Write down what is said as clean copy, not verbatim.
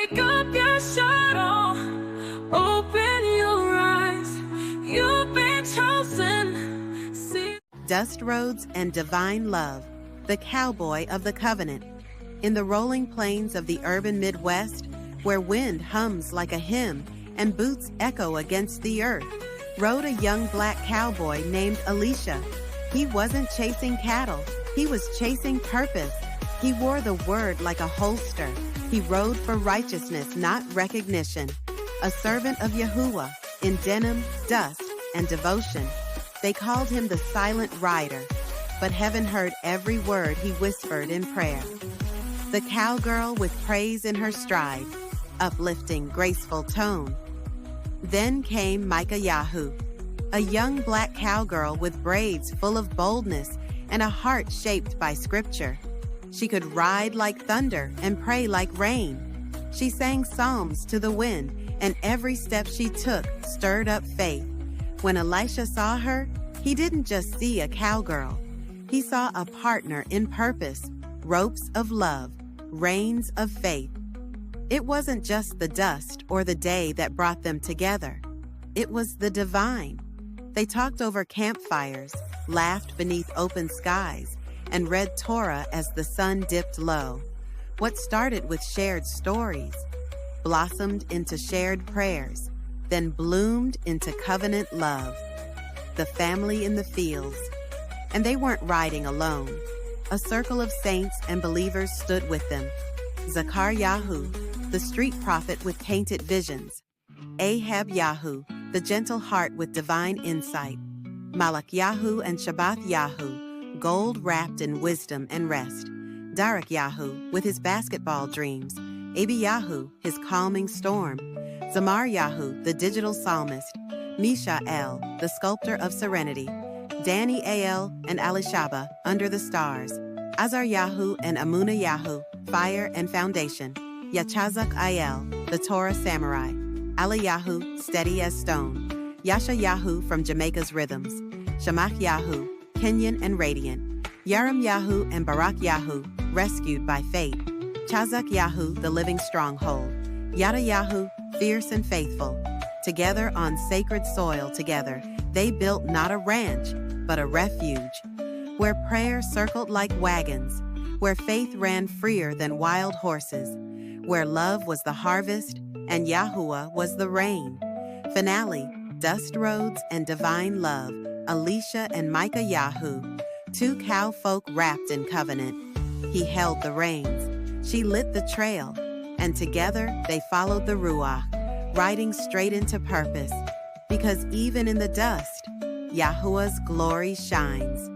Wake up, YSHRAL. Open your eyes. You've been chosen. See. Dust roads and divine love, the cowboy of the covenant. In the rolling plains of the urban Midwest, where wind hums like a hymn and boots echo against the earth, rode a young black cowboy named Elisha. He wasn't chasing cattle, he was chasing purpose. He wore the word like a holster. He rode for righteousness, not recognition. A servant of Yahuwah, in denim, dust, and devotion. They called him the silent rider, but heaven heard every word he whispered in prayer. The cowgirl with praise in her stride, uplifting, graceful tone. Then came 𝐤𐤊𐤋ₐ, a young black cowgirl with braids full of boldness and a heart shaped by scripture. She could ride like thunder and pray like rain. She sang psalms to the wind, and every step she took stirred up faith. When Elisha saw her, he didn't just see a cowgirl. He saw a partner in purpose, ropes of love, reins of faith. It wasn't just the dust or the day that brought them together. It was the divine. They talked over campfires, laughed beneath open skies, and read Torah as the sun dipped low. What started with shared stories blossomed into shared prayers, then bloomed into covenant love. The family in the fields. And they weren't riding alone. A circle of saints and believers stood with them. ZKRYHU, the street prophet with painted visions. 𝤆𐤊𐤓𐄀, the gentle heart with divine insight. 𝐤𝐿𝑒𝑘 and 𝑠habbath, gold wrapped in wisdom and rest. 𝤆𤐷𝑒𝑘, with his basketball dreams. 𝐵𝐵, his calming storm. 𝐼𝒻𝒻, the digital psalmist. 𝑚𝐶hael, the sculptor of serenity. 𝑑𝐴𝐿 and 𝐴lishahbah, under the stars. �azaryahu and 𝒠munahyahu, fire and foundation. 𝐤𝐵ZKRYHU, the Torah samurai. 𝐴liyahhu, steady as stone. 𝐻𝐵𝐿𝐻u from Jamaica's rhythms. 𝒻𝒃-YAHU, Kenyan and radiant. 𝑦arim-YAHU and 𝒁arak-YAHU, rescued by fate. 𝒌𝒑-YAHU, the living stronghold. 𝒌adah-YAHU, fierce and faithful. Together on sacred soil together, they built not a ranch, but a refuge, where prayer circled like wagons, where faith ran freer than wild horses, where love was the harvest and Yahuwah was the rain. Finale, dust roads and divine love, Elisha and 𝐤𝐤𝐿𝐻u, two cow folk wrapped in covenant. He held the reins, she lit the trail, and together they followed the Ruach, riding straight into purpose, because even in the dust, Yahuwah's glory shines.